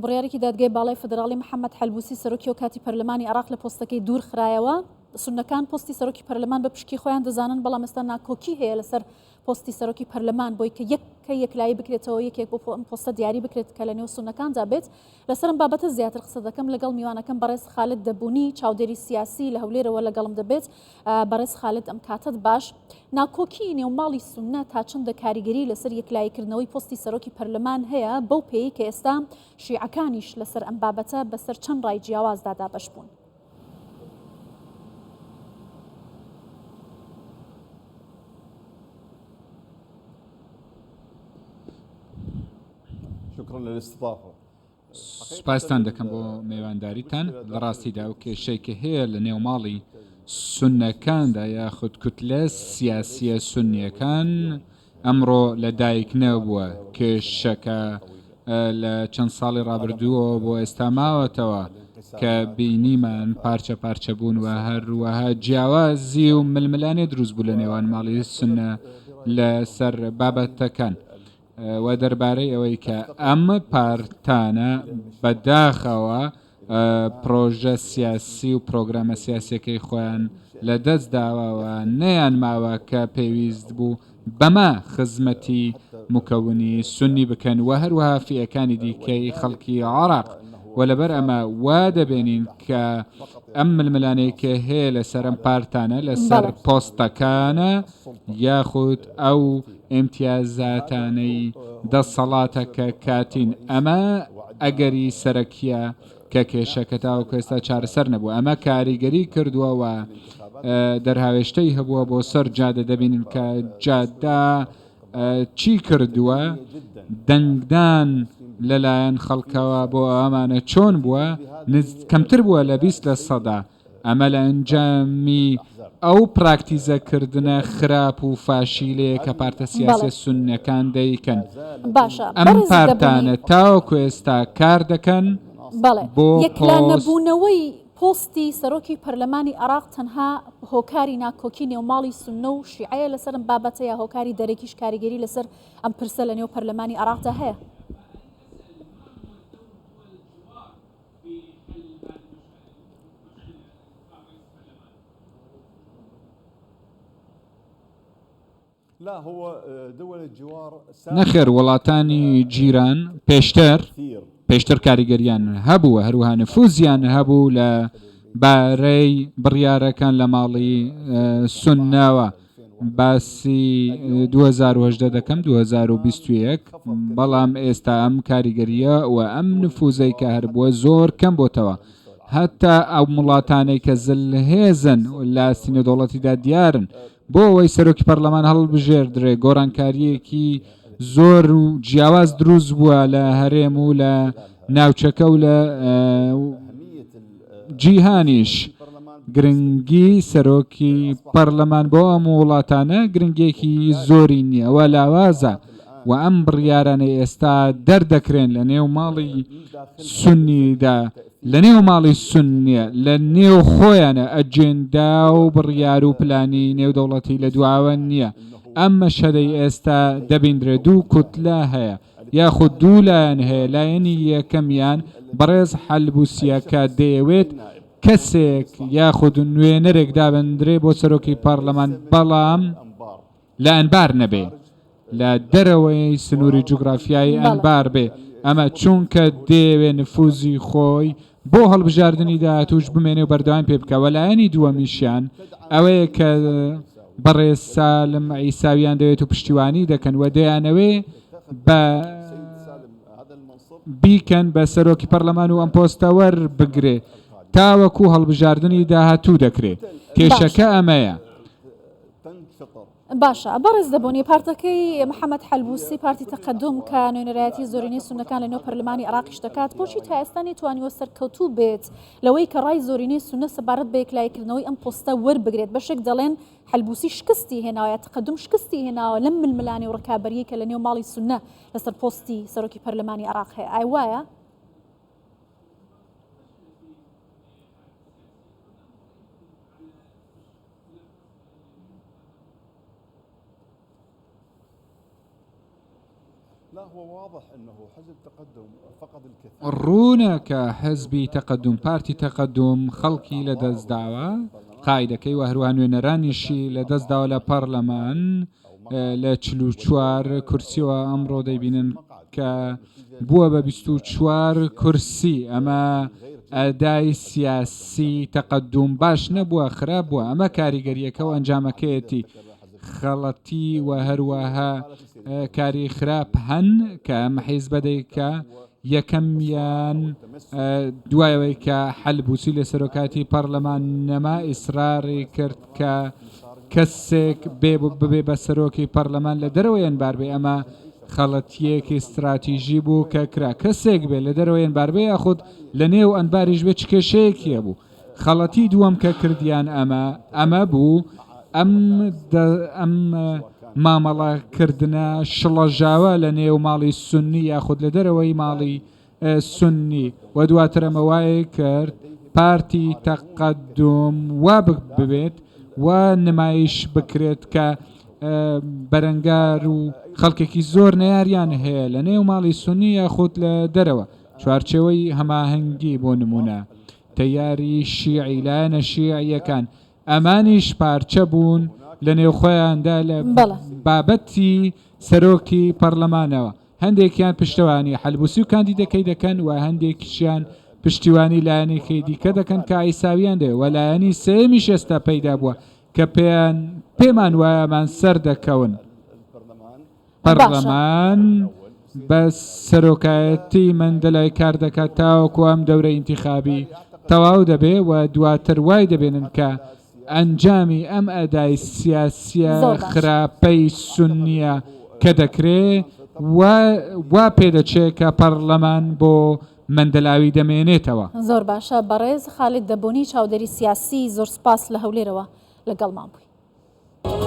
بڕیارێکی دادگای باڵای فدراڵی محەممەد حەلبوسی سەرۆکی و کاتی پەرلەمانی عراق لە پۆستەکەی دوور خرایەوە. سونەکان پۆستی سەرۆکی پەرلەمان بە پشکی خۆیان دەزانن، بەڵام ئێستا ناکۆکی هەیە لەسەر پۆستی سەرۆکی پەرلەمان بۆی کە یەکلایی بکرێتەوە، یەکێک بۆ پۆستە دیاری بکرێت کە لە نێو سونەکاندا بێت. لەسەرم بابەتە زیاتر قسە دەکەم لەگەڵ میوانەکەم بەڕێز خالد دەبوونی، چاودێری سیاسی لە هەولێرەوە لەگەڵم دەبێت. بەڕێز خالد، ئەم کاتت باش. ناکۆکی نێوماڵی سونە تا چەندە کاریگەری لەسەر یەکلاییکردنەوەی پۆستی سەرۆکی پەرلەمان هەیە، بەو پێی کە ئێستا شیعەکانیش لەسەر ئەم بابەتە بەسەر چەند ڕای جیاوازدا دابەش بوون؟ سوپاستان دەکەم بۆ میوانداریتان. لە ڕاستیدا و کێشەیەکی هەیە لە نێوماڵی سونەکاندا یاخود کوتلە سیاسیە سونیەکان ئەمڕۆ لە دایک نەبووە. کێشەکە لە چەند ساڵی ڕابردووە بۆ ئێستا ماوەتەوە کە بینیمان پارچە پارچە بوون و هەروەها جیاوازی و ململانێ دروست بوو لە نێوان ماڵی سونە لەسەر بابەتەکان و دەربارەی ئەوەی کە ئەم پارتانە بەداخەوە پرۆژە سیاسی و پرۆگرامە سیاسیەکەی خۆیان لە دەست داوەوە نەیان ماوە کە پێویست بوو بەمە خزمەتی مکەونی سونی بکەن و هەروەها فیەکانی دیکەی خەڵکی عێراق. و لەبەر ئەمە وا دەبێنین کە ئەم ململانەیە کە هەیە لەسەر ئەم پارتانە لەسەر پۆستەکانە یاخود ئەو ئیمتیازاتانەی دەسەڵاتە کە کاتین ئەمە ئەگەری سەرەکیە کە کێشەکە تاوەکو ئێستا چارەسەر نەبووە. ئەمە کاریگەری کردووەوە دەرهاوێشتەی هەبووە بۆ سەر جادە دەبینن کە جادە چی کردووە، دەنگدان لەلایەن خەڵکەوە بۆ ئەمانە چۆن بووە، کەمتر بووە لە 20%. ئەمە لە ئەنجامی ئەو پراکتیزەکردنە خراپ و فاشیلەیە کە پارتە سیاسی سونیەکان دەیکەن. باشە، ئەم پارتانە تاوەکو ئێستا کار دەکەن بۆ یەکلانەبوونەوەی پۆستی سەرۆکی پەرلەمانی عێراق تەنها هۆکاری ناکۆکی نێوماڵی سونە و شیعەیە لەسەر بابەتە یا هۆکاری دەرەکیش کاریگەری لەسەر ئەم پرسە لە نێو پەرلەمانی عێراقدا هەیە؟ نەخێر، وڵاتانی جیران پێشتر کاریگەریان هەبووە، هەروەها نفوزیان هەبوو لە بارەی بڕیارەکان لە ماڵی سونەوە. باسی 2010 دەکەم 2021، بەڵام ئێستا ئەم کاریگەریە و ئەم نفوزەی کە هەربووە زۆر کەم بۆتەوە. هەتا ئەو وڵاتانەی کە زلهێزن لە سینەدۆڵەتیدا دیارن بۆ ئەوەی سەرۆکی پەرلەمان هەڵبژێردرێ، گۆڕانکاریەکی زۆر و جیاواز دروست بووە لە هەرێم و لە ناوچەکە و لە جیهانیش. گرنگی سەرۆکی پەرلەمان بۆ ئەم وڵاتانە گرنگێکی زۆری نییە و لاوازە و ئەم بڕیارانە ئێستا دەردەکرێن لە نێو ماڵی سونیدا، لە نێو ماڵی سونیە لە نێو خۆیانە ئەجێندا و بڕیار و پلانی نێودەوڵەتی لە دواوە نییە. ئەم مەشهەدەی ئێستا دەبیندرێت دوو کوتلە هەیە یاخود دوو لایەن هەیە. لایەنی یەکەمیان بەڕێز حەلبوسیەکە دەیەوێت کەسێک یاخود نوێنەرێک دابەندرێ بۆ سەرۆکی پەرلەمان، بەڵام لە ئەنبار نەبێ، لە دەرەوەی سنووری جوگرافیایی ئەنبار بێ. ئەمە چونکە دەیەوێ نفوزی خۆی بۆ هەڵبژاردننی داهاتوش بمێنێ و بەردەوام پێ بکە. وەلایەنی دووەمیشیان ئەوەیە کە بەڕێز سالم عیساویان دەوێت و پشتیوانی دەکەن و دەیانەوێ بە بیکەن بە سەرۆکی پەرلەمان و ئەم پۆستە وەربگرێ تاوەکو هەڵبژاردننی داهاتوو دەکرێت. کێشەکە ئەمەیە. باشە، بەڕێز دەبوونی پارتەکەی محەممەد حەلبوسی پارتی تەقەدوم کە نوێنەرایەتی زۆرینەی سونەکان لە نێو پەرلەمانی عێراقیش دەکات، بۆچی تا ئێستا نێتوانیوە سەرکەوتوو بێت لەوەی کە ڕای زۆرینەی سونە سەبارەت بە یەکلایکردنەوەی ئەم پۆستە وەربگرێت؟ بەشێک دەڵێن حەلبوسی شکستی هێناوە یا تەقەدوم شکستی هێناوە لەم ململانێ و ڕکابەریە کە لە نێو ماڵی سونە لەسەر پۆستی سەرۆکی پەرلەمانی عێراق هەیە. ئای وایە؟ هو واضح أنه حزب تقدم فقد الكثير. ڕوونە کە حزبی تەقەدوم پارتی تەقەدوم خەڵکی لە دەستداوە قایدەکەی و هەروە نوێنەرانیشی لە دەستداوە لە پەرلەمان لە 44 کورسیەوە ئەمڕۆ دەیبینن کە بووە بە 24 کورسی. ئەمە ئەدای سیاسی تەقەدوم باش نەبووە، خراپ بووە. ئەمە کاریگەریەکە و ئەنجامەکەیەتی خەڵەتی و هەروەها کاری خراپ هەن کە ئەمە حیزب دەیکە یەکەمیان دوایەوەی کە حەلبوسی لە سەرۆکاتی پەرلەمان نەما ئیسراری کرد کە کەسێک ببێ بە سەرۆکی پەرلەمان لە دەرەوەیان باربێ. ئەمە خەڵەتیەکی استراتیژی بوو کە کرا کەسێک بێ لە دەرەوەیان باربێ یاخود لە نێو ئەنباریش بێ چ کێشەیەکیە بوو. خەڵەتی دووەم کە کردیان ئەمە بوو ئەم مامەڵەکردنە شڵەژاوە لە نێو ماڵی سونی یاخود لە دەرەوەی ماڵی سونی و دواتر ئەمە وایە کرد پارتی تەقەدوم وا ببێت و نمایش بکرێت کە بەرەنگار و خەڵکێکی زۆر نەیاریان هەیە لە نێو ماڵی سونی یاخود لە دەرەوە. چوارچێوەی هەماهەنگی بۆ نمونە تەیاری شیعی لایەنە شیعیەکان ئەمانیش پارچە بوون لە نێو خۆیاندا لە بابەتی سەرۆکی پەرلەمانەوە. هەندێکیان پشتەوانی حەلبوسی و کاندیدەکەی دەکەن و هەندێکیشیان پشتیوانی لایەنێکی دیکە دەکەن کە ئایساویان دێ و لایەنی سێمیش ئێستا پەیدا بووە کە پێمان وایەمان سەر دەکەون. پەرلەمان بە سەرۆکایەتی من دەلای کار دەکات تاوەکو ئەم دەورە ئینتیخابی تەواو دەبێ و دواتر وای دەبێنن کە ئەنجامی ئەم ئەدای سیاسیە خراپەی سونیە کە دەکرێ وا پێدەچێت کە پەرلەمان بۆ مندەلاوی دەمێنێتەوە. زۆر باشە بەڕێز خالید دەبوونی چاودێری سیاسی زۆر سپاس لە هەولێرەوە لەگەڵمان بووی.